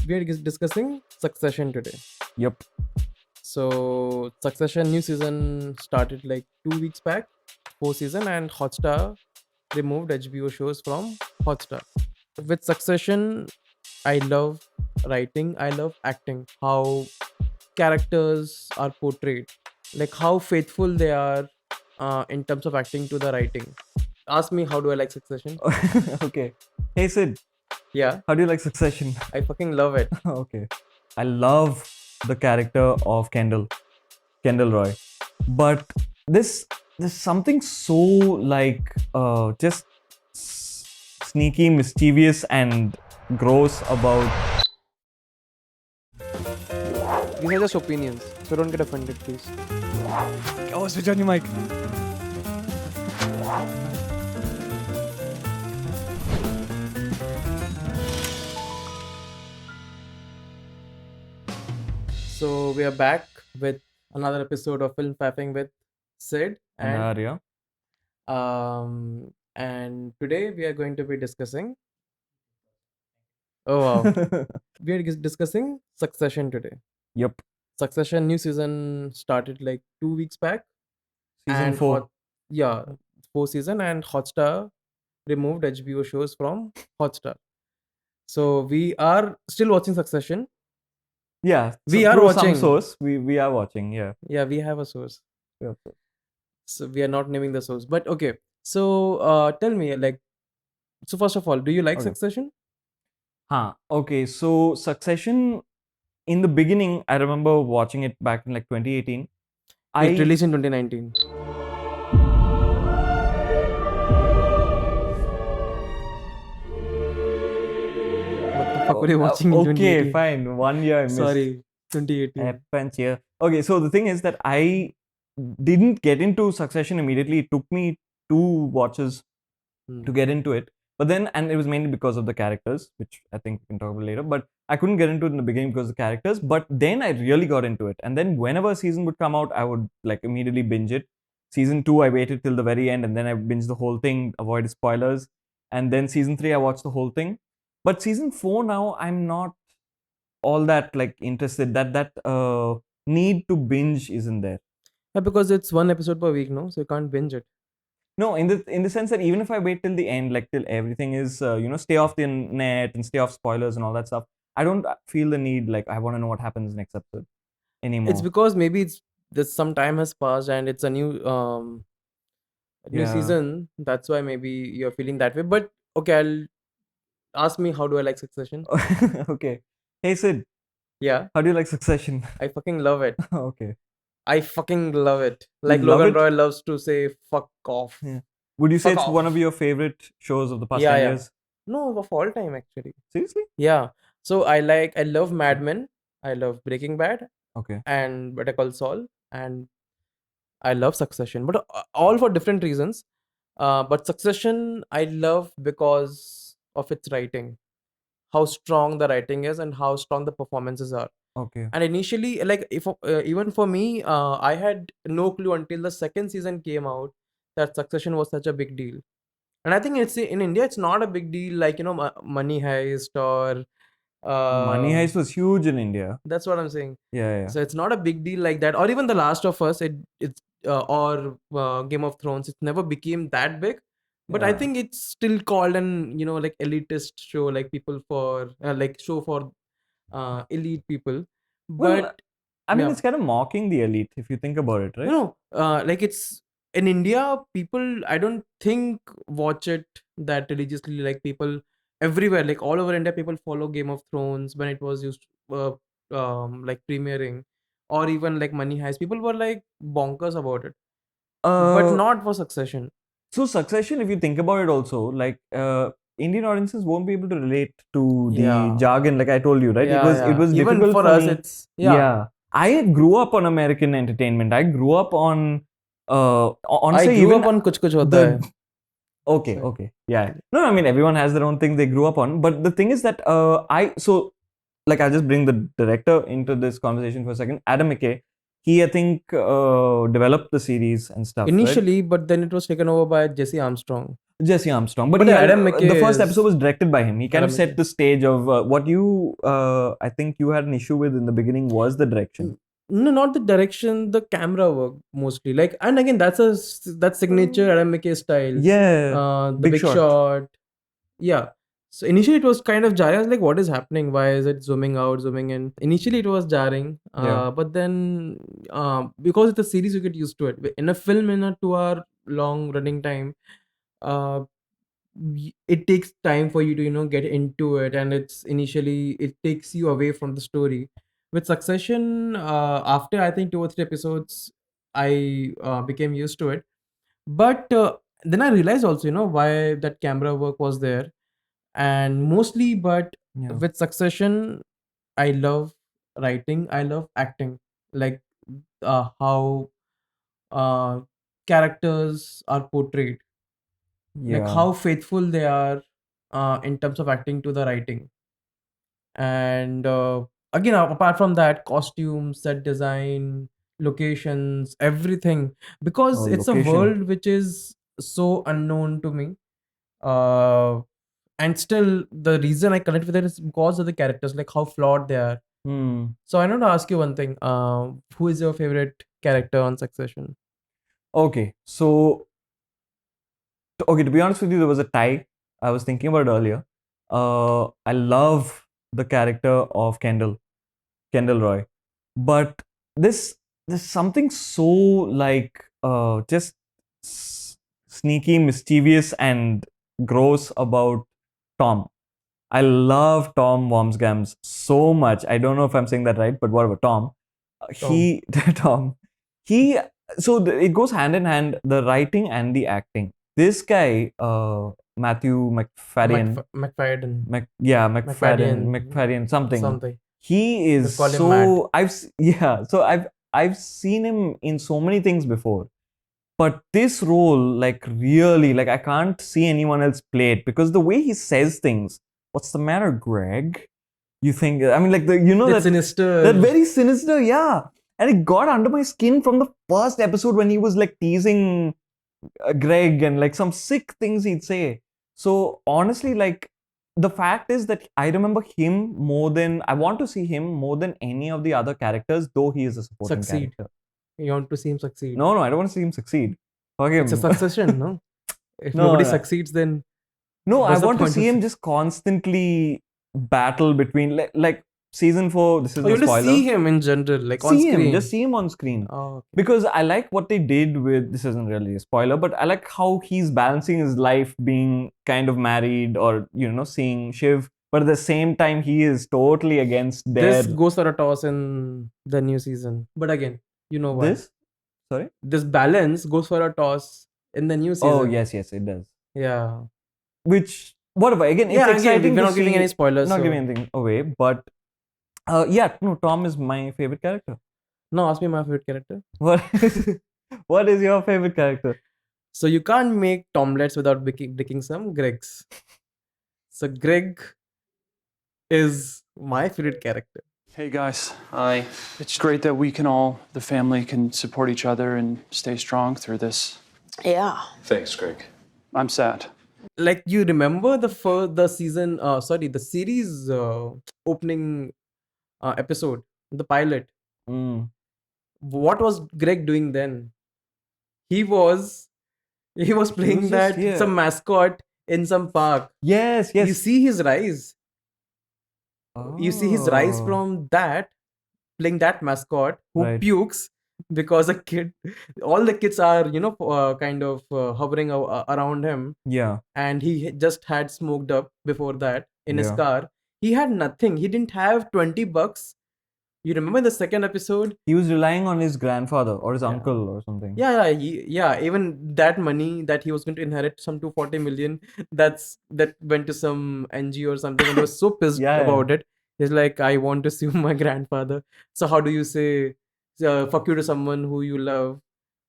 we are discussing Succession today. Yep. So Succession new season started like 2 weeks back, 4 season, and Hotstar removed HBO shows from Hotstar. With Succession, I love writing, I love acting, how characters are portrayed, like how faithful they are in terms of acting to the writing. Ask me how do I like Succession? Okay. Hey Sid, Yeah, how do you like Succession? I fucking love it. Okay. I love the character of Kendall Roy. But there's something so like just sneaky, mischievous and gross about These are just opinions, so don't get offended, please. Oh, switch on your mic. So we are back with another episode of Filmfaffing with Sid And and Arya. today we are going to be discussing. Oh wow, we are discussing Succession today. Yep. Succession new season started like 2 weeks back, Season and 4. yeah, 4 season, and Hotstar removed HBO shows from Hotstar. So we are still watching Succession. Yeah. We So are through some watching. source, we are watching, yeah. Yeah, we have a source. Yep. So we are not naming the source, but okay. So tell me, like, so first of all, do you like Okay. Succession? Okay, so Succession in the beginning, I remember watching it back in like 2018. It released in 2019. What the fuck were you watching in Okay, 2018? fine. 1 year I missed. Sorry, 2018. Happens here. Okay, so the thing is that I didn't get into Succession immediately. It took me 2 watches to get into it. But then, and it was mainly because of the characters, which I think we can talk about later. But I couldn't get into it in the beginning because of the characters. But then I really got into it. And then whenever a season would come out, I would like immediately binge it. Season 2, I waited till the very end and then I binged the whole thing, avoided spoilers. And then season 3, I watched the whole thing. But season 4 now, I'm not all that like interested. That need to binge isn't there. Yeah, because it's one episode per week, no? So you can't binge it. No, in the sense that even if I wait till the end, like till everything is stay off the net and stay off spoilers and all that stuff, I don't feel the need like I want to know what happens next episode anymore. It's because maybe there's some time has passed and it's a new Yeah. season. That's why maybe you're feeling that way. But okay, I'll ask me how do I like Succession? Okay. Hey Sid, Yeah, how do you like Succession? I fucking love it. Okay. I fucking love it. You Like love Logan it? Roy loves to say "fuck off." Yeah. Would you say Fuck it's one off. of your favorite shows of the past Yeah, 10 yeah. years? No, of all time actually. Seriously? Yeah. So I love Mad Men. I love Breaking Bad Okay. and Better Call Saul, and I love Succession, but all for different reasons. But Succession I love because of its writing, how strong the writing is, and how strong the performances are. Okay. And initially, like if even for me, I had no clue until the second season came out that Succession was such a big deal. And I think it's in India, it's not a big deal like Money Heist or Money Heist was huge in India. that's what I'm saying. Yeah. So it's not a big deal like that, or even The Last of Us. Or Game of Thrones. It never became that big, but I Yeah. think it's still called an like elitist show, like people for like show for elite people. Well, But I mean, yeah, it's kind of mocking the elite if you think about it, right? like it's in India, people I don't think watch it that religiously. Like people everywhere, like all over India, people follow Game of Thrones when it was used like premiering, or even like Money Heist. People were like bonkers about it, but Uh, not for Succession. so Succession, if you think about it also, like Indian audiences won't be able to relate to the Yeah. jargon, like I told you, right? Yeah, It was even difficult for for us, me. it's yeah. I grew up on American entertainment. I grew up on I honestly grew even up on Kuch Kuch Hota the Hai. okay, yeah. No, I mean everyone has their own thing they grew up on, but the thing is that like I'll just bring the director into this conversation for a second. Adam McKay, he I think developed the series and stuff, right? Initially, but then it was taken over by Jesse Armstrong. Jesse Armstrong. But But yeah, yeah, Adam the McKay first episode is was directed by him. He kind of Adam set McKay. the stage of what you, I think you had an issue with in the beginning was the direction. No, not the direction, the camera work mostly. Like, and again, that's signature Adam McKay style. Yeah, The Big big Shot. shot. Yeah. So initially it was kind of jarring. I was like, what is happening? Why is it zooming out, zooming in? Initially it was jarring. Yeah. But then because it's a series, you get used to it. In a film, in a 2 hour long running time, uh, it takes time for you to get into it, and it takes you away from the story. With Succession, after I think 2 or 3 episodes, I became used to it. But then I realized also why that camera work was there, and mostly. But Yeah. with Succession, I love writing, I love acting, like how uh, characters are portrayed, like Yeah. how faithful they are in terms of acting to the writing. And again, apart from that, costumes, set design, locations, everything, because Oh, it's a location. world which is so unknown to me. uh and still, the reason I connect with it is because of the characters, like how flawed they are. Hmm. So I want to ask you one thing. Who is your favorite character on Succession? Okay. So, okay, to be honest with you, there was a tie I was thinking about earlier. I love the character of Kendall Roy. But this there's something so like just sneaky, mischievous, and gross about Tom. I love Tom Wormsgams so much. I don't know if I'm saying that right, but whatever. Tom, Tom. he Tom, he. So it goes hand in hand, the writing and the acting. This guy, Matthew McFadden, McFadden. McFadden. McFadden, something. Something. He They is call him Mad. so yeah. So I've seen him in so many things before, but this role, like really, like I can't see anyone else play it because the way he says things. What's the matter, Greg? You think? I mean, like That's that sinister. very sinister, yeah. And it got under my skin from the first episode when he was like teasing Greg and like some sick things he'd say. So honestly, like the fact is that I remember him more than I want to see him more than any of the other characters, though he is a supporting Succeed. character. You want to see him succeed. No, I don't want to see him succeed. Fuck It's a him. Succession, no? If no, nobody no, succeeds, then no. I what's the want to point see of him it? just constantly battle between like season 4. This Oh, you isn't a want to see spoiler. him in general, like on See him, just screen. see him on screen. Oh, okay. Because I like what they did with this isn't really a spoiler, but I like how he's balancing his life being kind of married or seeing Shiv, but at the same time he is totally against This their goes for a toss in the new season. But again, you know why. this. Sorry. This balance goes for a toss in the new Oh season. yes, it does. Yeah. Which whatever. Again, it's Yeah, again, exciting we're to not giving any see. spoilers. Not So giving anything away, but yeah, no. Tom is my favorite character. now ask me my favorite character. What? What is your favorite character? So you can't make Tomlets without picking some Gregs. So Greg is my favorite character. Hey guys, Hi. it's great that the family can support each other and stay strong through this. Yeah. Thanks, Greg. I'm sad. Like, you remember the season, the series opening episode, the pilot. Mm. What was Greg doing then? He was playing just that here. some mascot in some park. Yes, You see his rise. You see his rise Oh. from that, playing that mascot who Right. pukes because all the kids are kind of hovering around him, Yeah. and he just had smoked up before that in his Yeah. car. He had nothing. He didn't have $20. You remember the second episode? He was relying on his grandfather or his Yeah. uncle or something. Yeah. Even that money that he was going to inherit, some 240 million, that went to some NG or something, and he was so pissed Yeah. about it. He's like, I want to sue my grandfather. So how do you say fuck you to someone who you love,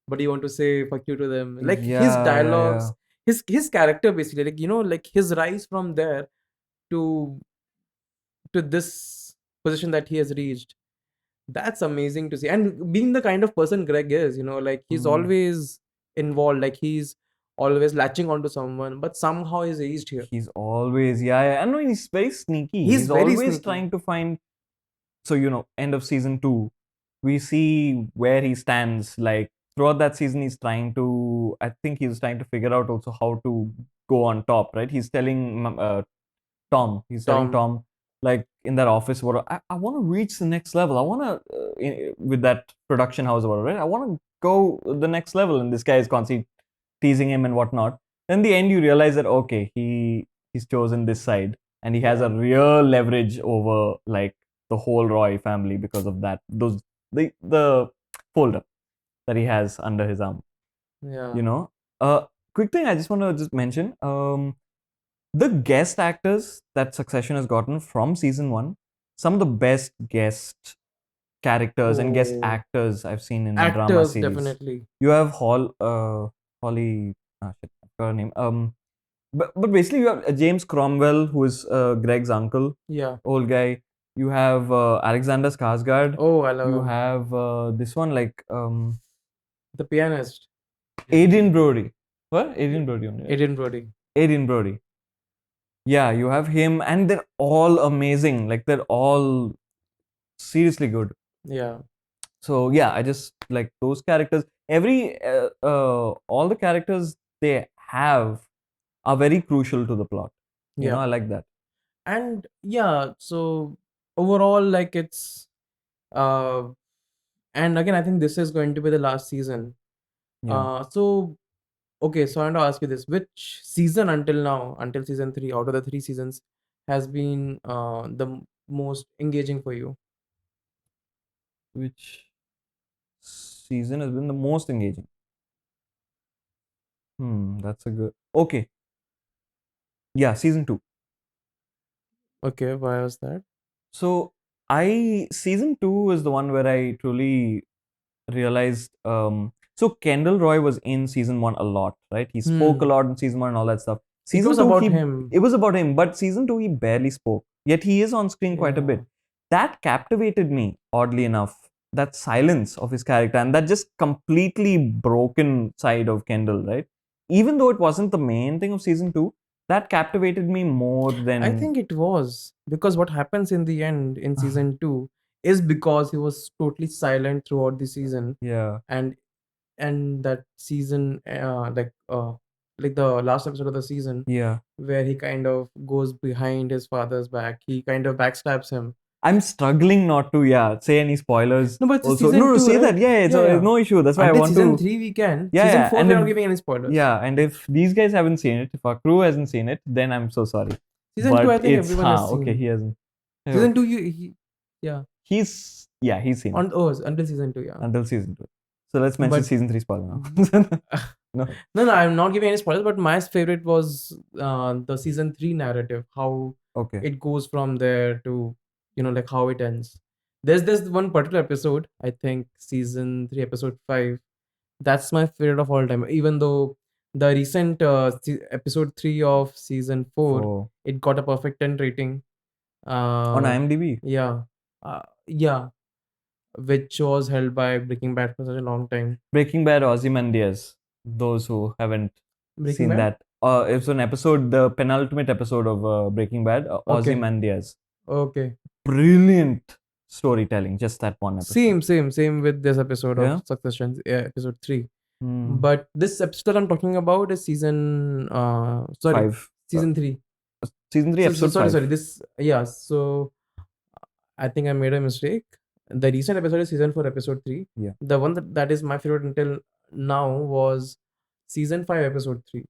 but you want to say fuck you to them? Like, his dialogues, his character, basically, like, like his rise from there to this position that he has reached. That's amazing to see. And being the kind of person Greg is, like, he's Mm. always involved. Like, he's always latching onto someone, but somehow he's aged here. He's always, yeah. I know he's very sneaky. He's He's very always sneaky. trying to find. So, end of season 2, we see where he stands. Like, throughout that season, I think he's trying to figure out also how to go on top, right? He's telling Tom, like in that office, I want to reach the next level. I want to, with that production house, right? I want to go the next level. And this guy is constantly teasing him and whatnot. Then in the end, you realize that, okay, he's chosen this side and he has a real leverage over like the whole Roy family because of that. The folder that he has under his arm. Yeah. You know. Quick thing I just want to just mention. The guest actors that Succession has gotten from season 1, some of the best guest characters and guest Oh. actors I've seen in a drama Actors, series. definitely. You have Holly, shit, I forgot her name. But basically you have James Cromwell, who is Greg's uncle, Yeah. old guy. You have Alexander Skarsgård. Oh, I love You him. have this one like The pianist, Adrian Brody. What? Adrian Brody only. Right? Adrian Brody. Adrian Brody. Yeah, you have him, and they're all amazing. Like they're all seriously good. Yeah. So yeah, I just like those characters. All the characters they have are very crucial to the plot. Yeah. I like that. And yeah, so overall, like it's uh and again, I think this is going to be the last season. Yeah. So okay, so I want to ask you this: which season until now, until season 3, out of the 3 seasons, has been the most engaging for you? Which season has been the most engaging? That's a good. Okay. Yeah, season 2. Okay, why was that? So season 2 is the one where I truly realized so Kendall Roy was in season 1 a lot, right? He spoke a lot in season 1 and all that stuff. It Season was 2 about him. it was about him, but season 2 he barely spoke. Yet he is on screen quite a Yeah. bit. That captivated me, oddly enough. That silence of his character and that just completely broken side of Kendall, right? Even though it wasn't the main thing of season 2, that captivated me more than I think it was because what happens in the end in season 2 is because he was totally silent throughout the season, yeah. and that season like the last episode of the season Yeah. where he kind of goes behind his father's back, he kind of backstabs him. I'm struggling not to, say any spoilers. No, but it's Also, season no, 2, say right? that. Yeah, it's, Yeah, yeah. no issue. That's why I Until want season to. 3 we can. Yeah, Season yeah. 4 And we're not if, giving any spoilers. yeah, and if these guys haven't seen it, if our crew hasn't seen it, then I'm so sorry. Season 2 I But think it's, everyone has okay, seen. he hasn't. Season Okay. 2 yeah. He's seen it Until season 2, yeah. until season 2. So let's mention But season 3 spoiler now. No. No, I'm not giving any spoilers, but my favorite was the season 3 narrative, how Okay. it goes from there to, like how it ends. There's this one particular episode, I think season 3, episode 5. That's my favorite of all time. Even though the recent episode 3 of season 4, Oh. it got a perfect 10 rating. On IMDb. Yeah. Yeah. Which was held by Breaking Bad for such a long time. Breaking Bad, Ozymandias. Those who haven't Breaking seen Bad? that. It's an episode, the penultimate episode of Breaking Bad, Okay. Ozymandias. Okay. Brilliant storytelling, just that one episode. Same with this episode Yeah? of Succession, episode 3. Hmm. But this episode I'm talking about is season 5. season 3. Season 3, episode 5. Sorry, this, yeah, so I think I made a mistake. The recent episode is season 4, episode 3. Yeah. The one that is my favorite until now was season 5, episode 3.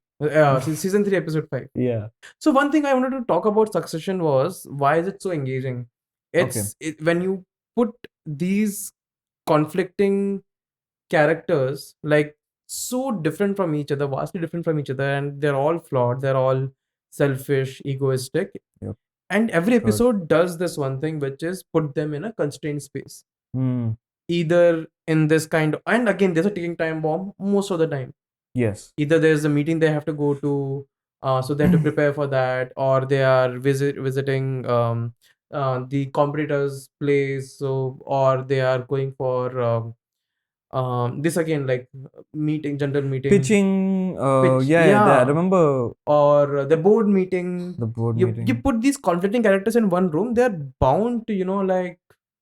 Season 3, episode 5. Yeah. So one thing I wanted to talk about Succession was, why is it so engaging? When you put these conflicting characters, like so different from each other, vastly different from each other, and they're all flawed, they're all selfish, egoistic. Yep. And every episode does this one thing, which is put them in a constrained space. Either in this kind of, and again, there's a ticking time bomb most of the time. Yes. Either there's a meeting they have to go to, so they have to prepare for that, or they are visiting the competitor's place, or they are going for This again, like meeting, general meeting, Pitching. pitch, I remember or the board meeting. the board You meeting. put these conflicting characters in one room, they're bound to, like,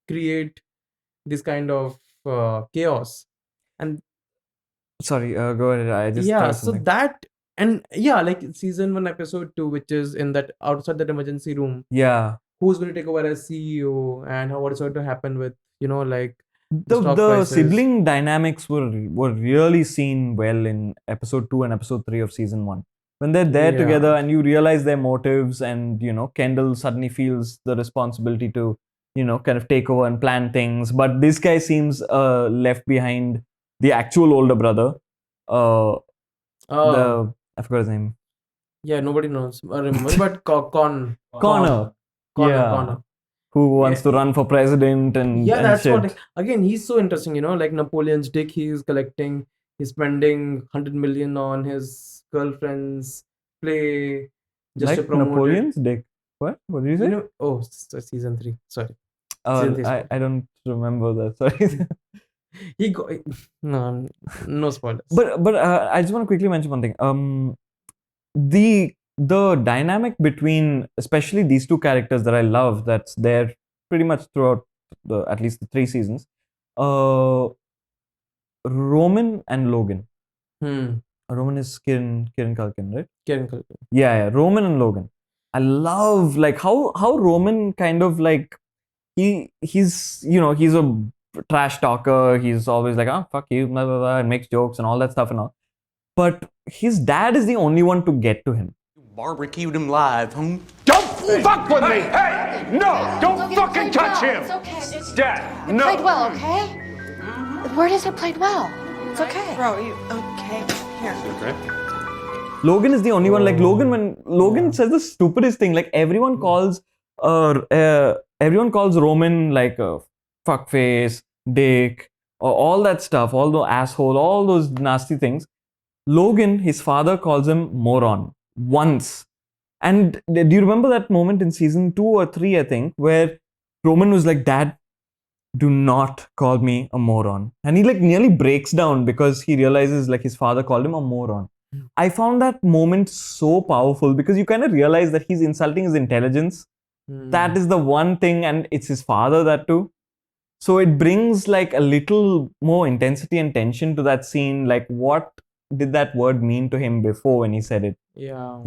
create this kind of chaos. And Sorry, go ahead. I just yeah, thought so something. that, and yeah, like season 1 episode 2, which is in that outside that emergency room, Yeah. who's going to take over as CEO, and how what is going to happen with, like, the The stock the prices. sibling dynamics were really seen well in episode 2 and episode 3 of season 1. When they're there together Yeah. and you realize their motives, and Kendall suddenly feels the responsibility to kind of take over and plan things, but this guy seems left behind. The actual older brother, uh Oh, the I forgot his name. yeah, nobody knows. I remember, but Connor. Connor, Yeah. Who wants Yeah, to run for president and yeah, that's what. shit. Again, he's so interesting. Like Napoleon's dick, he's collecting. He's spending 100 million on his girlfriend's play just to Like promote it. Napoleon's dick. What did you say? Oh, season 3. Sorry, season 3 I spoiler. don't remember that. Sorry. He got no spoilers. But I just want to quickly mention one thing. The dynamic between especially these two characters that I love, that's there pretty much throughout the at least the 3 seasons. Roman and Logan. Roman is Kiran Culkin, right? Karen Culkin. Yeah. Roman and Logan. I love like how Roman kind of like he's he's a trash talker. He's always like, oh fuck you, blah blah blah, and makes jokes and all that stuff and all. But his dad is the only one to get to him. Barbecued him live, huh? Don't fuck with me! Hey! No! Don't fucking touch him! It's okay. Dad, It no! played well, okay? Word is it played well. It's okay. Bro, you okay? Here. Logan is the only one. Like when Logan says the stupidest thing, like everyone calls Roman like a fuckface, dick, or all that stuff, all the asshole, all those nasty things. Logan, his father calls him moron once. And do you remember that moment in season 2 or 3, I think, where Roman was like, Dad, do not call me a moron. And he like nearly breaks down because he realizes like his father called him a moron. I found that moment so powerful because you kind of realize that he's insulting his intelligence. That is the one thing, and it's his father that too. So it brings like a little more intensity and tension to that scene. Like, what did that word mean to him before when he said it? Yeah.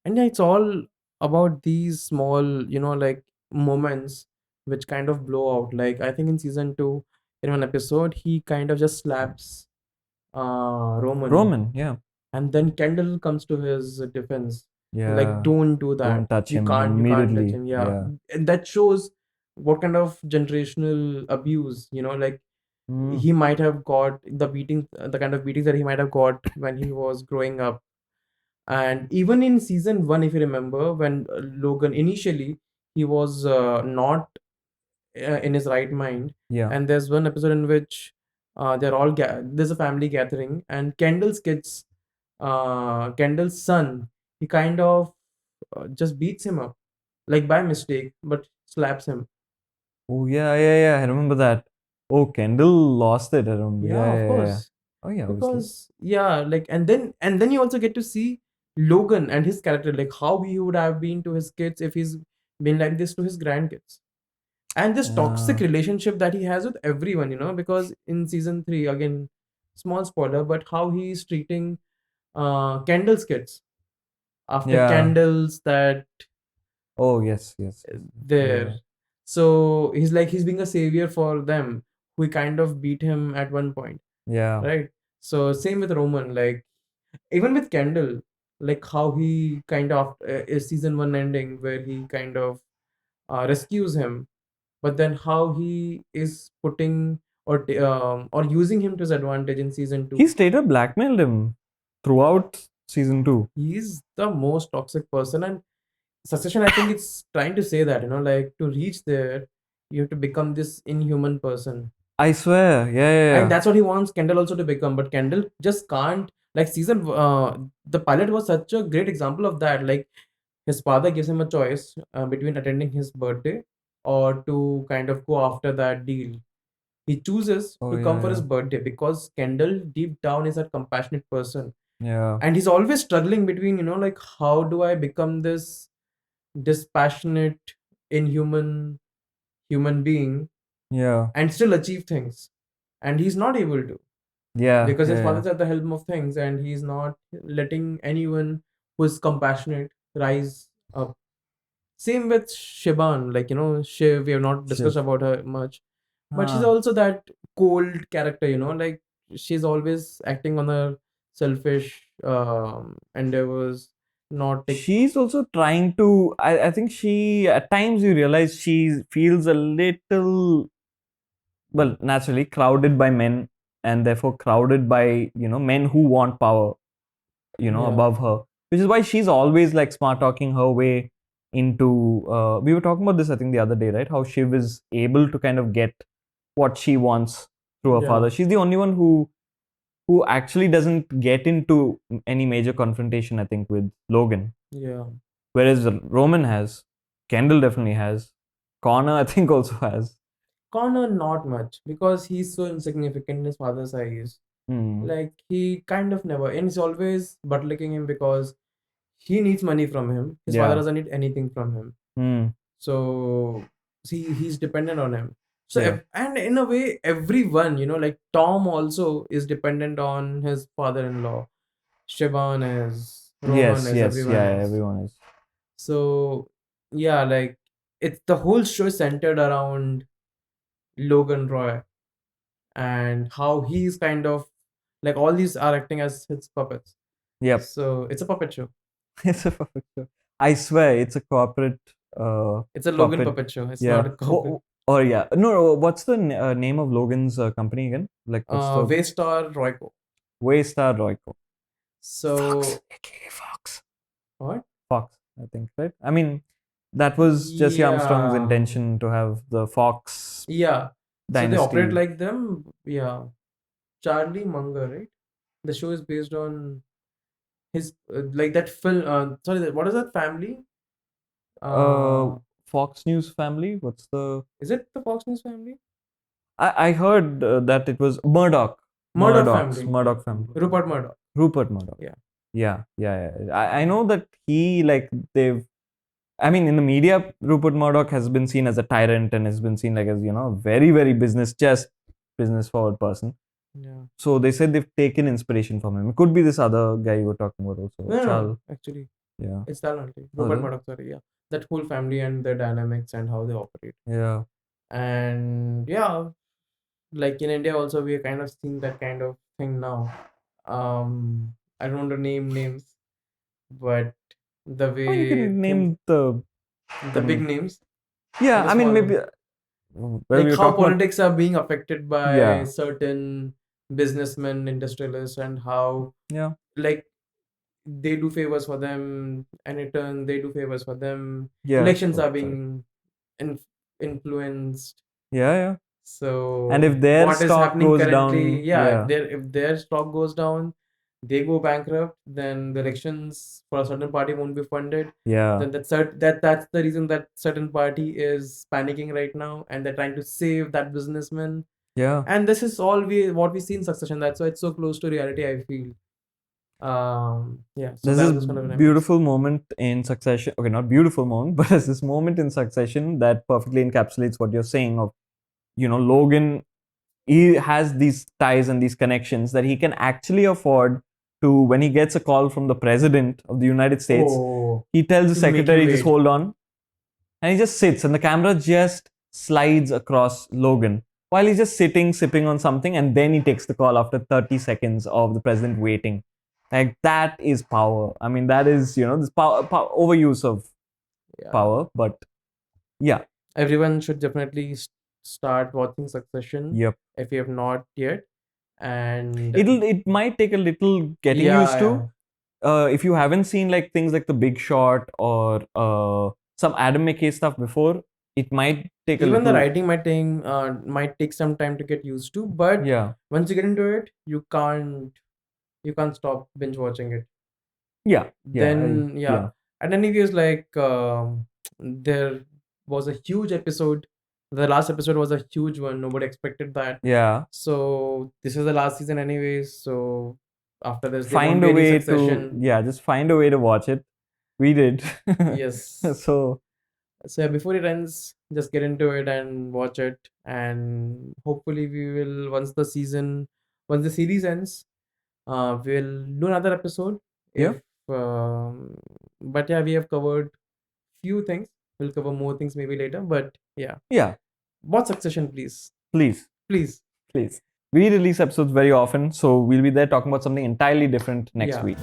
And yeah, it's all about these small, like, moments which kind of blow out. Like, I think in season 2, in one episode, he kind of just slaps Roman. Yeah. And then Kendall comes to his defense. Yeah. Like, don't do that. Don't touch him You can't immediately. touch him. Yeah. And that shows what kind of generational abuse, like he might have got the kind of beatings that he might have got when he was growing up. And even in season 1, if you remember, when Logan initially, he was not in his right mind. Yeah. And there's one episode in which they're all there's a family gathering, and Kendall's son, he kind of just beats him up, like by mistake, but slaps him. Oh yeah. I remember that. Oh, Kendall lost it. I remember. Yeah, of course. Oh yeah, obviously. Because like, and then you also get to see Logan and his character, like how he would have been to his kids if he's been like this to his grandkids, and this toxic relationship that he has with everyone, because in season 3, again, small spoiler, but how he's treating Kendall's kids after Kendall's that Oh yes. there. Yeah. So he's being a savior for them, who kind of beat him at one point. Yeah. Right. So same with Roman, like even with Kendall, like how he kind of is season 1 ending where he kind of rescues him, but then how he is putting or using him to his advantage in season 2. He straight up blackmailed him throughout season 2. He's the most toxic person, and Succession, I think it's trying to say that, like to reach there, you have to become this inhuman person. I swear. Yeah. And that's what he wants Kendall also to become, but Kendall just can't. Like the pilot was such a great example of that. Like his father gives him a choice between attending his birthday or to kind of go after that deal. He chooses Oh, to come yeah, for his yeah. birthday because Kendall deep down is a compassionate person, Yeah. and he's always struggling between, like, how do I become this dispassionate, inhuman human being Yeah. and still achieve things, and he's not able to Yeah. because his Yeah. father's at the helm of things, and he's not letting anyone who's compassionate rise up. Same with Shiban, like, Shiv, we have not Shit. discussed about her much, but she's Ah. also that cold character, like she's always acting on her selfish endeavors, not take. She's also trying to. I think she, at times, you realize she feels a little, well, naturally crowded by men, and therefore crowded by, men who want power, Yeah, above her, which is why she's always like smart talking her way into. We were talking about this, I think, the other day, right? How Shiv is able to kind of get what she wants through her yeah, father. She's the only one who actually doesn't get into any major confrontation, I think, with Logan. yeah. Whereas Roman has, Kendall definitely has, Connor, I think, also has. Connor, not much because he's so insignificant in his father's eyes. Hmm. Like, he kind of never, and he's always buttlicking him because he needs money from him. His father Yeah. doesn't need anything from him. Hmm. So he's dependent on him. So Yeah. and in a way, everyone, like Tom also is dependent on his father-in-law. Shivan is, Rohan Yes. is, Yes. everyone Yeah. is. Everyone is. So yeah, like, it's the whole show is centered around Logan Roy and how he's kind of like all these are acting as his puppets. Yep. So it's a puppet show. It's a perfect show. I swear, it's a corporate. It's a Logan Puppet. puppet show. It's Yeah. not a corporate. Or yeah. No. What's the name of Logan's company again? Like, what's the Waystar Royco. Waystar Royco? So AKA Fox. what? Fox, I think, right? I mean, that was Jesse Armstrong's Yeah. intention to have the Fox Yeah. So they dynasty. operate like them. Yeah. Charlie Munger, right? The show is based on his like that film. Sorry, what is that family? uh, Fox News family. What's the? Is it the Fox News family? I heard that it was Murdoch. Murdoch family. Murdoch family. Rupert Murdoch. Rupert Murdoch. Yeah. Yeah. I know that he, like, they've. I mean, in the media, Rupert Murdoch has been seen as a tyrant and has been seen like as, very, very business forward person. Yeah. So they said they've taken inspiration from him. It could be this other guy you were talking about also. No, Charles. actually, Yeah. it's that only. Oh, Rupert really? Murdoch, sorry, yeah. That whole family and their dynamics and how they operate. Yeah. And yeah, like in India also we are kind of seeing that kind of thing now. I don't want to name names, but the Oh, you way can things, name the. the big names, Yeah, the I mean, small maybe. names. Well, Like we were how talking about. politics are being affected by Yeah. certain businessmen, industrialists, and how Yeah. like they do favors for them, and in turn they do favors for them. Yeah. Elections Oh, are sorry. being influenced. Yeah. So And if their what is stock happening goes currently? down, Yeah, yeah. if their stock goes down, they go bankrupt. Then the elections for a certain party won't be funded. Yeah. Then that's the reason that certain party is panicking right now, and they're trying to save that businessman. Yeah. And this is all what we see in Succession. That's why it's so close to reality, I feel. Yeah. So There's that this was just one of the beautiful moment in Succession. Okay, not beautiful moment, but there's this moment in Succession that perfectly encapsulates what you're saying of, Logan, he has these ties and these connections that he can actually afford to, when he gets a call from the president of the United States, Oh, he tells the to make you secretary, just wait. hold on. And he just sits and the camera just slides across Logan while he's just sitting, sipping on something. And then he takes the call after 30 seconds of the president waiting. Like, that is power. I mean, that is, this power overuse of Yeah. power. But yeah. Everyone should definitely start watching Succession Yep. if you have not yet. And It might take a little getting Yeah, used to. If you haven't seen like things like The Big Short or some Adam McKay stuff before, it might take a even the little. writing might take some time to get used to, but Yeah. once you get into it, you can't stop binge watching it. Yeah. Then yeah. and then it was like there was a huge episode The last episode was a huge one. Nobody expected that. Yeah. So this is the last season anyways. So after this, there Find won't a be any way to Succession. just find a way to watch it. We did. Yes. So So yeah, before it ends, just get into it and watch it. And hopefully we will once the series ends, we'll do another episode. Yeah. If but yeah, we have covered few things. We'll cover more things maybe later. But yeah, yeah, watch Succession, please. please. Please. We release episodes very often, so we'll be there talking about something entirely different next Yeah. week.